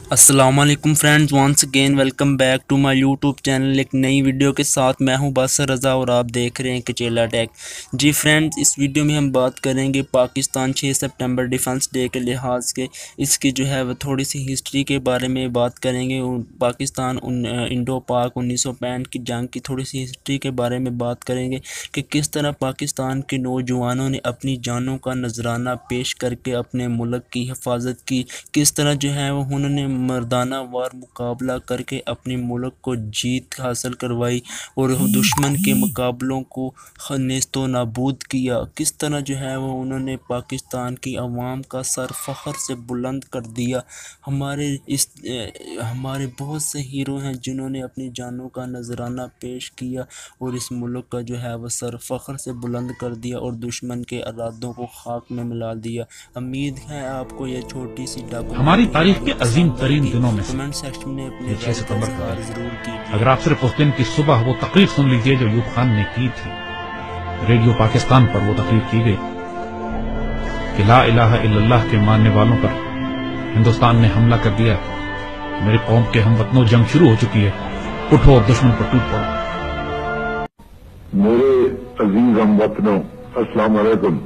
السلام علیکم friends, once again welcome back to my YouTube channel ایک نئی ویڈیو کے ساتھ میں ہوں باسر رضا اور آپ دیکھ رہے ہیں کچیلا ٹیک۔ جی فرینڈز، اس ویڈیو میں ہم بات کریں گے پاکستان 6 سپٹمبر ڈیفنس ڈے کے لحاظ کے اس کی جو ہے وہ تھوڑی سی ہسٹری کے بارے میں بات کریں گے۔ پاکستان انڈو پاک 1965 کی جنگ کی تھوڑی سی ہسٹری کے بارے میں بات کریں گے کہ کس طرح پاکستان کے نوجوانوں نے اپنی جانوں کا نذرانہ پیش کر کے اپنے ملک کی حفاظت کی، کس طرح جو ہے وہ انہوں نے مردانہ وار مقابلہ کر کے اپنے ملک کو جیت حاصل کروائی اور دشمن کے مقابلوں کو نیست و نابود کیا، کس طرح جو ہے وہ انہوں نے پاکستان کی عوام کا سر فخر سے بلند کر دیا۔ ہمارے بہت سے ہیرو ہیں جنہوں نے اپنی جانوں کا نذرانہ پیش کیا اور اس ملک کا جو ہے وہ سر فخر سے بلند کر دیا اور دشمن کے ارادوں کو خاک میں ملا دیا۔ امید ہے آپ کو یہ چھوٹی سی ہماری تاریخ کے عظیم ترین دنوں میں سے کمنٹ سیکشن میں اپنے 6 ستمبر کا ضرور کیجیے۔ اگر آپ صرف اس دن کی صبح وہ تقریر سن لیجئے جو ایوب خان نے کی تھی، ریڈیو پاکستان پر وہ تقریر کی گئی کہ لا الہ الا اللہ کے ماننے والوں پر ہندوستان نے حملہ کر دیا، میری قوم کے ہم وطنوں جنگ شروع ہو چکی ہے، اٹھو اور دشمن پر ٹوٹ پڑو۔ میرے عزیز ہم وطنوں، السلام علیکم۔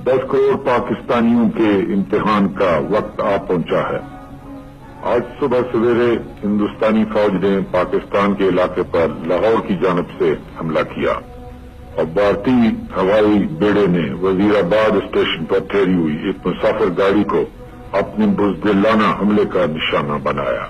10 کروڑ پاکستانیوں کے امتحان کا وقت آ پہنچا ہے۔ آج صبح سویرے ہندوستانی فوج نے پاکستان کے علاقے پر لاہور کی جانب سے حملہ کیا اور بھارتی ہوائی بیڑے نے وزیر آباد اسٹیشن پر ٹھہری ہوئی ایک مسافر گاڑی کو اپنے بزدلانہ حملے کا نشانہ بنایا۔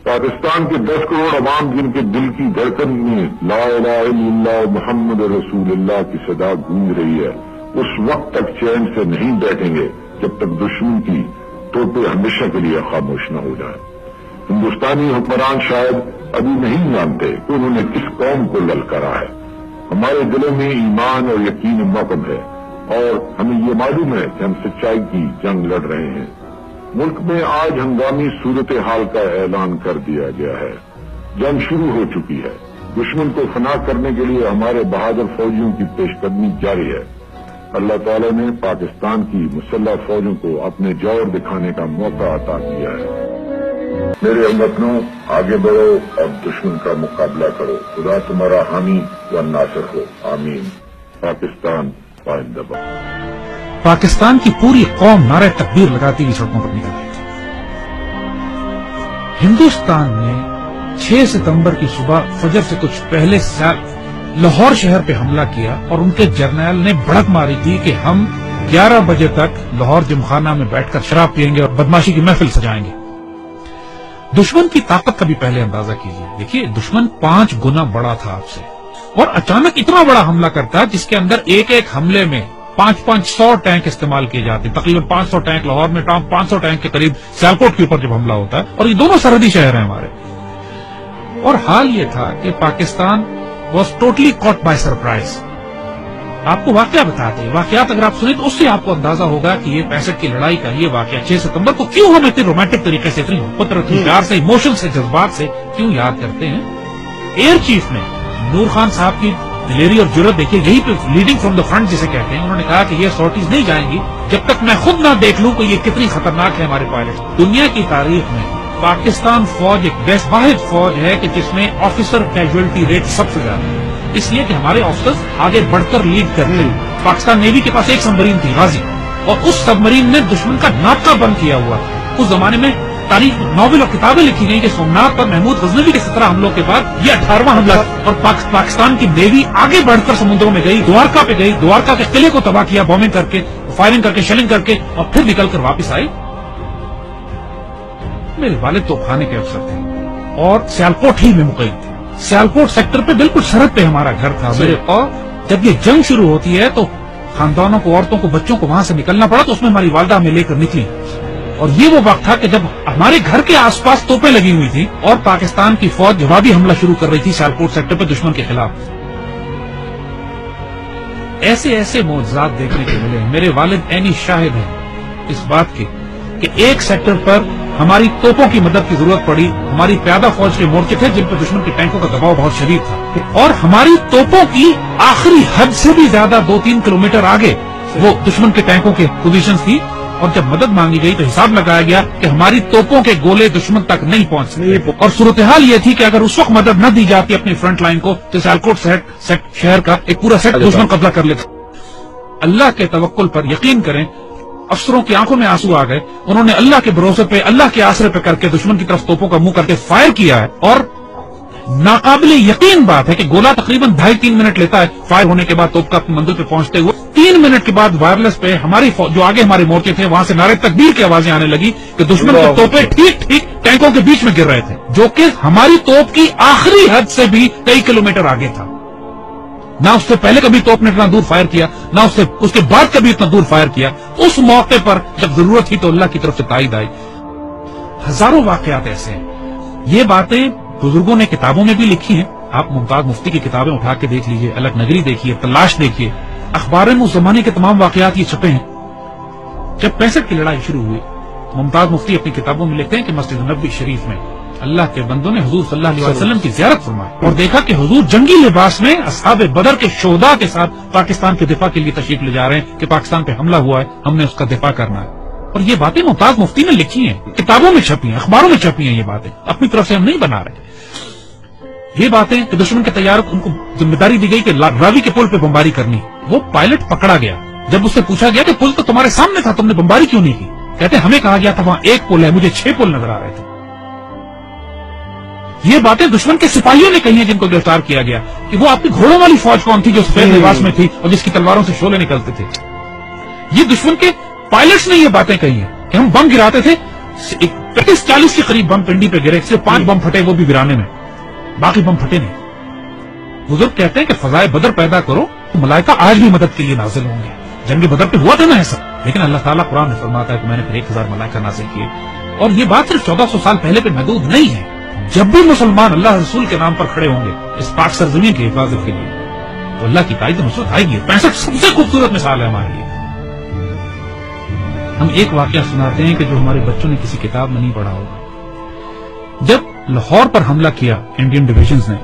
پاکستان کے 10 کروڑ عوام جن کے دل کی دھڑکن میں لا الہ الا اللہ محمد رسول اللہ کی صدا گونج رہی ہے، اس وقت تک چین سے نہیں بیٹھیں گے جب تک دشمن کی توپیں ہمیشہ کے لیے خاموش نہ ہو جائیں۔ ہندوستانی حکمران شاید ابھی نہیں جانتے کہ انہوں نے کس قوم کو للکارا ہے۔ ہمارے دلوں میں ایمان اور یقین محکم ہے اور ہمیں یہ معلوم ہے کہ ہم سچائی کی جنگ لڑ رہے ہیں۔ ملک میں آج ہنگامی صورتحال کا اعلان کر دیا گیا ہے۔ جنگ شروع ہو چکی ہے۔ دشمن کو فنا کرنے کے لیے ہمارے بہادر فوجیوں کی پیش قدمی جاری ہے۔ اللہ تعالیٰ نے پاکستان کی مسلح فوجوں کو اپنے جوہر دکھانے کا موقع عطا کیا ہے۔ میرے ہم وطنوں، آگے بڑھو اور دشمن کا مقابلہ کرو۔ خدا تمہارا حامی و ناصر ہو، آمین۔ پاکستان زندہ باد۔ پاکستان کی پوری قوم نعرہ تکبیر لگاتی ہوئی سڑکوں پر نکل گئی تھی۔ ہندوستان نے 6 ستمبر کی صبح فجر سے کچھ پہلے لاہور شہر پہ حملہ کیا اور ان کے جرنیل نے بھڑک ماری تھی کہ ہم 11 بجے تک لاہور جمخانہ میں بیٹھ کر شراب پیئیں گے اور بدماشی کی محفل سجائیں گے۔ دشمن کی طاقت کا بھی پہلے اندازہ کیجیے۔ دیکھیے، دشمن 5 گنا بڑا تھا آپ سے اور اچانک اتنا بڑا حملہ کرتا جس کے اندر ایک حملے میں 500 ٹینک استعمال کیے جاتے، تقریباً 500 ٹینک لاہور میں، 500 ٹینک کے قریب سیالکوٹ کے اوپر جب حملہ ہوتا ہے، اور یہ دونوں سرحدی شہر ہیں ہمارے۔ اور حال یہ تھا کہ Pakistan was totally caught by surprise۔ آپ کو واقعہ بتاتے ہیں، واقعات اگر آپ سنیں تو اس سے آپ کو اندازہ ہوگا کہ یہ 65 کی لڑائی کا یہ واقعہ 6 ستمبر کو کیوں ہم اتنے رومانٹک طریقے سے، اتنی محبت اور اتنی پیار سے، ایموشن سے، جذبات سے کیوں یاد کرتے ہیں۔ ایئر چیف نے نور خان صاحب کی دلیری اور جرأت دیکھیے، یہی پہ لیڈنگ فرام دا فرنٹ جسے کہتے ہیں، انہوں نے کہا کہ یہ سورٹیز نہیں جائیں گی جب تک میں خود نہ دیکھ لوں کہ یہ کتنی خطرناک ہے ہمارے پائلٹ۔ دنیا کی تاریخ میں پاکستان فوج ایک واحد فوج ہے کہ جس میں آفیسر کیجویلٹی ریٹ سب سے زیادہ ہے، اس لیے کہ ہمارے آفیسرز آگے بڑھ کر لیڈ کرتے ہیں۔ پاکستان نیوی کے پاس ایک سبمرین تھی، غازی، اور اس سبمرین نے دشمن کا ناکہ بند کیا ہوا۔ اس زمانے میں تاریخ ناول اور کتابیں لکھی گئی کہ سومنات پر محمود غزنوی کے 17 حملوں کے بعد یہ 18واں حملہ، اور پاکستان کی نیوی آگے بڑھ کر سمندروں میں گئی، دوارکا پہ گئی، دوارکا کے قلعے کو تباہ کیا بومنگ کر کے، فائرنگ کر کے، شیلنگ کر کے، اور پھر نکل کر واپس آئی۔ میرے والد تو کھانے کے افسر تھے اور سیالکوٹ ہی میں مقیم تھے۔ سیالکوٹ سیکٹر پہ بالکل سرحد پہ ہمارا گھر تھا میرے، اور جب یہ جنگ شروع ہوتی ہے تو خاندانوں کو، عورتوں کو، بچوں کو وہاں سے نکلنا پڑا، تو اس میں ہماری والدہ ہمیں لے کر نکلی، اور یہ وہ وقت تھا کہ جب ہمارے گھر کے آس پاس توپیں لگی ہوئی تھی اور پاکستان کی فوج جوابی حملہ شروع کر رہی تھی سیالکوٹ سیکٹر پہ دشمن کے خلاف۔ ایسے معجزات دیکھنے کو ملے۔ میرے والد عینی شاہد ہیں اس بات کی کہ ایک سیکٹر پر ہماری توپوں کی مدد کی ضرورت پڑی، ہماری پیادہ فوج کے مورچے تھے جن پر دشمن کے ٹینکوں کا دباؤ بہت شدید تھا، اور ہماری توپوں کی آخری حد سے بھی زیادہ 2-3 کلومیٹر آگے وہ دشمن کے ٹینکوں کے پوزیشنز تھی، اور جب مدد مانگی گئی تو حساب لگایا گیا کہ ہماری توپوں کے گولے دشمن تک نہیں پہنچ سکتے، اور صورتحال یہ تھی کہ اگر اس وقت مدد نہ دی جاتی اپنی فرنٹ لائن کو تو سیالکوٹ شہر کا ایک پورا سیٹ دشمن قبضہ کر لیتا۔ اللہ کے توکل پر یقین کریں، افسروں کی آنکھوں میں آنسو آ گئے، انہوں نے اللہ کے بھروسے پہ، اللہ کے آسرے پہ کر کے دشمن کی طرف توپوں کا منہ کر کے فائر کیا ہے، اور ناقابل یقین بات ہے کہ گولہ تقریباً 2.5-3 منٹ لیتا ہے فائر ہونے کے بعد توپ کا اپنی منزل پہ پہنچتے ہوئے۔ 3 منٹ کے بعد وائرلیس پہ ہماری جو آگے ہمارے مورچے تھے وہاں سے نعرے تکبیر کی آوازیں آنے لگی کہ دشمن کے توپیں ٹھیک ٹینکوں کے بیچ میں گر رہے تھے، جو کہ ہماری توپ کی آخری حد سے بھی کئی کلومیٹر آگے تھا۔ نہ اس سے پہلے کبھی توپ نے اتنا دور فائر کیا، نہ اس کے بعد کبھی اتنا دور فائر کیا۔ اس موقع پر جب ضرورت تھی تو اللہ کی طرف سے تائید آئی۔ ہزاروں واقعات ایسے ہیں، یہ باتیں بزرگوں نے کتابوں میں بھی لکھی ہیں۔ آپ ممتاز مفتی کی کتابیں اٹھا کے دیکھ لیجئے، الگ نگری دیکھیے، تلاش دیکھیے، اخبار میں اس زمانے کے تمام واقعات یہ چھپے ہیں۔ جب 65 کی لڑائی شروع ہوئی، ممتاز مفتی اپنی کتابوں میں لکھتے ہیں کہ مسجد نبوی شریف میں اللہ کے بندوں نے حضور صلی اللہ علیہ وسلم کی زیارت فرمائی اور دیکھا کہ حضور جنگی لباس میں اصحاب بدر کے شہداء کے ساتھ پاکستان کے دفاع کے لیے تشریف لے جا رہے ہیں کہ پاکستان پہ حملہ ہوا ہے، ہم نے اس کا دفاع کرنا ہے۔ اور یہ باتیں ممتاز مفتی نے لکھی ہیں، کتابوں میں چھپی ہیں، اخباروں میں چھپی ہیں، یہ باتیں اپنی طرف سے ہم نہیں بنا رہے۔ یہ باتیں کہ دشمن کے طیاروں ان کو ذمہ داری دی گئی کہ راوی کے پل پہ بمباری کرنی، وہ پائلٹ پکڑا گیا۔ جب اس سے پوچھا گیا کہ پل تو تمہارے سامنے تھا، تم نے بمباری کیوں نہیں کی؟ کہتے ہمیں کہا گیا تھا وہاں ایک پل ہے، مجھے 6 پل نظر آ رہے تھے۔ یہ باتیں دشمن کے سپاہیوں نے کہی ہیں جن کو گرفتار کیا گیا کہ وہ آپ کی گھوڑوں والی فوج کون تھی جو سفید لباس میں تھی اور جس کی تلواروں سے شعلے نکلتے تھے۔ یہ دشمن کے پائلٹس نے یہ باتیں کہی ہیں کہ ہم بم گراتے تھے، 35-40 کے قریب بم پنڈی پہ گرے، صرف 5 بم پھٹے، وہ بھی ویرانے میں، باقی بم پھٹے نہیں۔ بزرگ کہتے ہیں کہ فضائے بدر پیدا کرو تو ملائکہ آج بھی مدد کے لیے نازل ہوں گے۔ جنگ بدر پہ ہوا تھا نا ایسا، لیکن اللہ تعالیٰ قرآن میں فرماتا ہے کہ میں نے پھر 1000 ملائکہ نازل کیے، اور یہ بات صرف 1400 سال پہلے پہ محدود نہیں ہے۔ جب بھی مسلمان اللہ رسول کے نام پر کھڑے ہوں گے اس پاک سرزمین کی حفاظت کے لیے تو اللہ کی تائید نصرت آئے گی۔ 65 سب سے خوبصورت مثال ہے ہمارے لیے۔ ہم ایک واقعہ سناتے ہیں کہ جو ہمارے بچوں نے کسی کتاب میں نہیں پڑھا ہوگا۔ جب لاہور پر حملہ کیا انڈین ڈویژنز نے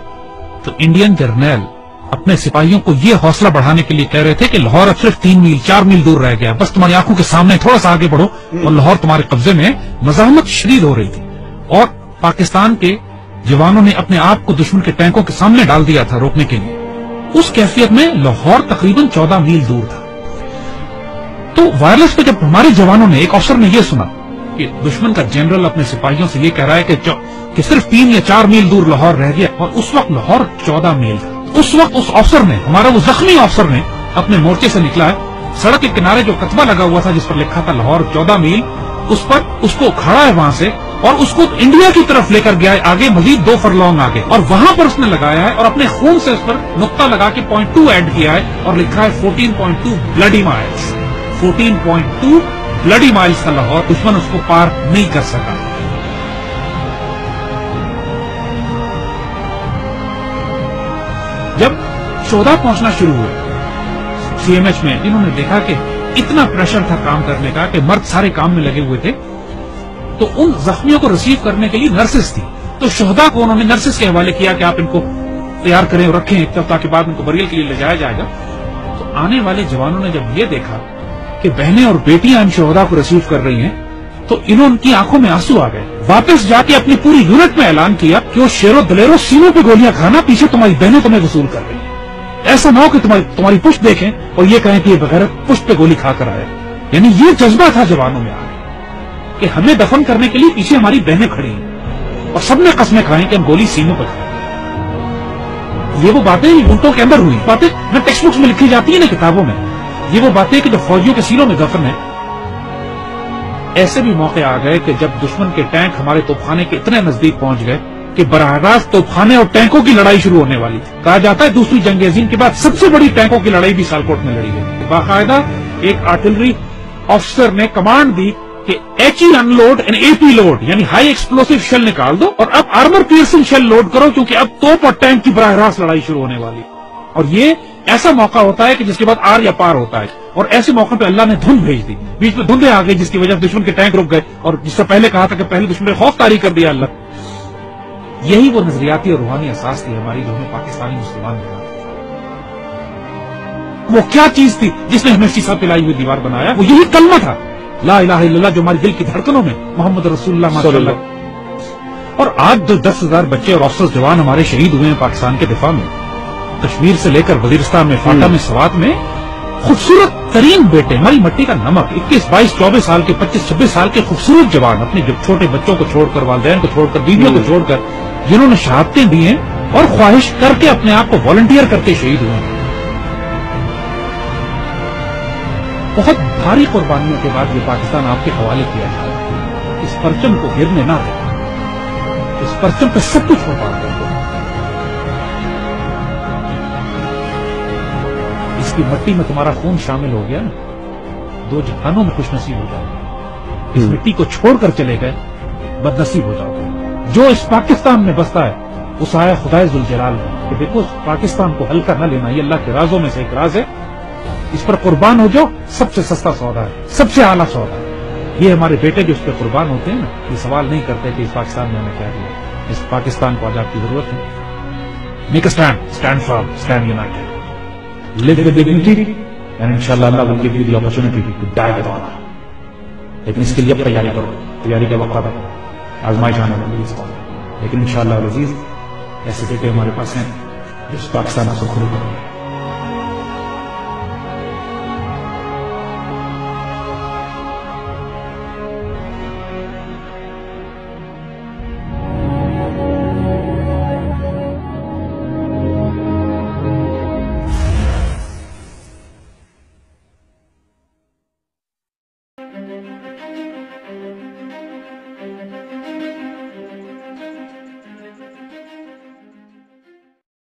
تو انڈین جرنیل اپنے سپاہیوں کو یہ حوصلہ بڑھانے کے لیے کہہ رہے تھے کہ لاہور اب صرف 3 میل 4 میل دور رہ گیا، بس تمہاری آنکھوں کے سامنے تھوڑا سا آگے بڑھو، اور لاہور تمہارے قبضے میں۔ مزاحمت شدید ہو رہی تھی اور پاکستان کے جوانوں نے اپنے آپ کو دشمن کے ٹینکوں کے سامنے ڈال دیا تھا روکنے کے لیے۔ اس کیفیت میں لاہور تقریباً 14 میل دور تھا۔ تو وائرلیس پہ جب ہمارے جوانوں نے، ایک افسر نے یہ سنا کہ دشمن کا جنرل اپنے سپاہیوں سے یہ کہہ رہا ہے کہ صرف 3 یا 4 میل دور لاہور رہ گیا، اور اس وقت لاہور 14 میل تھا۔ اس وقت اس افسر نے، ہمارا وہ زخمی افسر نے اپنے مورچے سے نکلا ہے، سڑک کے کنارے جو کتبہ لگا ہوا تھا جس پر لکھا تھا لاہور 14 میل، اس پر اس کو کھڑا ہے وہاں سے، اور اس کو انڈیا کی طرف لے کر گیا ہے آگے، مزید 2 فرلانگ آگے، اور وہاں پر اس نے لگایا ہے اور اپنے خون سے اس پر نقطہ لگا کے 0.2 ایڈ کیا ہے اور لکھا ہے 14.2 بلڈی مائلز۔ 14.2 بلڈی مائلز کا لاہور، دشمن اس کو پار نہیں کر سکا۔ جب شہداء پہنچنا شروع ہوئے سی ایم ایچ میں، انہوں نے دیکھا کہ اتنا پریشر تھا کام کرنے کا کہ مرد سارے کام میں لگے ہوئے تھے، تو ان زخمیوں کو ریسیو کرنے کے لیے نرسز تھی، تو شہداء کو انہوں نے نرسز کے حوالے کیا کہ آپ ان کو تیار کریں اور رکھیں ایک ہفتہ کے بعد ان کو بریل کے لیے لے جایا جائے گا۔ تو آنے والے جوانوں نے جب یہ دیکھا کہ بہنیں اور بیٹیاں ان شہداء کو ریسیو کر رہی ہیں تو ان کی آنکھوں میں آنسو آ گئے۔ واپس جا کے اپنی پوری یونٹ میں اعلان کیا کہ وہ شیرو دلیرو سینوں پہ گولیاں کھانا، پیچھے تمہاری بہنیں تمہیں وصول کر رہی ہیں، ایسا نہ ہو کہ تمہاری پشت دیکھیں اور یہ کہیں کہ یہ بغیرت پشت پہ گولی کھا کر آئے۔ یعنی یہ جذبہ تھا جوانوں میں آگے کہ ہمیں دفن کرنے کے لیے پیچھے ہماری بہنیں کھڑی ہیں، اور سب نے قسمیں کھائیں کہ ہم گولی سینوں پہ کھائیں۔ یہ وہ باتیں یونٹوں کے اندر ہوئی، باتیں میں ٹیکسٹ بکس میں لکھی جاتی ہیں نا کتابوں میں، یہ وہ باتیں کہ جو فوجیوں کے سینوں میں دفن ہے۔ ایسے بھی موقع آ گئے کہ جب دشمن کے ٹینک ہمارے توپخانے کے اتنے نزدیک پہنچ گئے کہ براہ راست توپخانے اور ٹینکوں کی لڑائی شروع ہونے والی تھی۔ کہا جاتا ہے دوسری جنگ عظیم کے بعد سب سے بڑی ٹینکوں کی لڑائی بھی سیالکوٹ میں لڑی گئی۔ باقاعدہ ایک آرٹلری افسر نے کمانڈ دی کہ H E unload and A P load, یعنی ہائی ایکسپلوسو شیل نکال دو اور اب آرمر پیئرسنگ شیل لوڈ کرو، کیونکہ اب توپ اور ٹینک کی براہ راست لڑائی شروع ہونے والی۔ اور یہ ایسا موقع ہوتا ہے کہ جس کے بعد آر یا پار ہوتا ہے، اور ایسے موقع پہ اللہ نے دھند بھیج دی، بیچ میں دھندیں آ گئی جس کی وجہ سے دشمن کے ٹینک رک گئے، اور جس سے پہلے کہا تھا کہ پہلے دشمن نے خوف طاری کر دیا اللہ۔ یہی وہ نظریاتی اور روحانی اساس تھی ہماری جو ہمیں پاکستانی مسلمان بنا۔ وہ کیا چیز تھی جس نے ہمیں شیشہ پلائی ہوئی دیوار بنایا؟ وہ یہی کلمہ تھا، لا الہ الا اللہ جو ہماری دل کی دھڑکنوں میں محمد رسول اللہ ماشاء اللہ. اور آج 10,000 بچے اور افسوس جوان ہمارے شہید ہوئے ہیں پاکستان کے دفاع میں. کشمیر سے لے کر وزیرستان میں، فاٹا میں، سوات میں خوبصورت ترین بیٹے، ہماری مٹی کا نمک، 21، 22، 24 سال کے، 25، 26 سال کے خوبصورت جوان اپنے چھوٹے بچوں کو چھوڑ کر، والدین کو چھوڑ کر، بیویوں کو چھوڑ کر، جنہوں نے شہادتیں دی ہیں اور خواہش کر کے اپنے آپ کو والنٹیئر کرتے شہید ہوئے ہیں. بہت بھاری قربانیوں کے بعد یہ پاکستان آپ کے حوالے کیا جائے. اس پرچم کو گرنے نہ دیں، اس پرچم پہ سب کچھ قربان کر دو. اس کی مٹی میں تمہارا خون شامل ہو گیا نا، 2 جہانوں میں خوش نصیب ہو جاؤ گے. اس مٹی کو چھوڑ کر چلے گئے، بد نصیب ہو جاؤ گے. جو اس پاکستان میں بستا ہے اس آیا خدائے ذوالجلال میں کہ دیکھو پاکستان کو ہلکا نہ لینا، یہ اللہ کے رازوں میں سے ایک راز ہے، اس پر قربان ہو جاؤ. سب سے سستا سودا ہے، سب سے اعلیٰ سودا ہے. یہ ہمارے بیٹے جو اس پہ قربان ہوتے ہیں نا، یہ سوال نہیں کرتے کہ اس پاکستان میں ہمیں کیا دیا. اس پاکستان کو آج آپ کی ضرورت ہے. Make a stand, stand from, stand United. Live with dignity and inshallah Allah will give you the opportunity to die with honor. لیکن اس کے لیے اب تیاری کرو، تیاری کا وقت ہے، آزمائش آنے والی ہے. لیکن انشاءاللہ العزیز ایسے بیٹے ہمارے پاس ہیں جو اس پاکستان کو کھڑے کریں.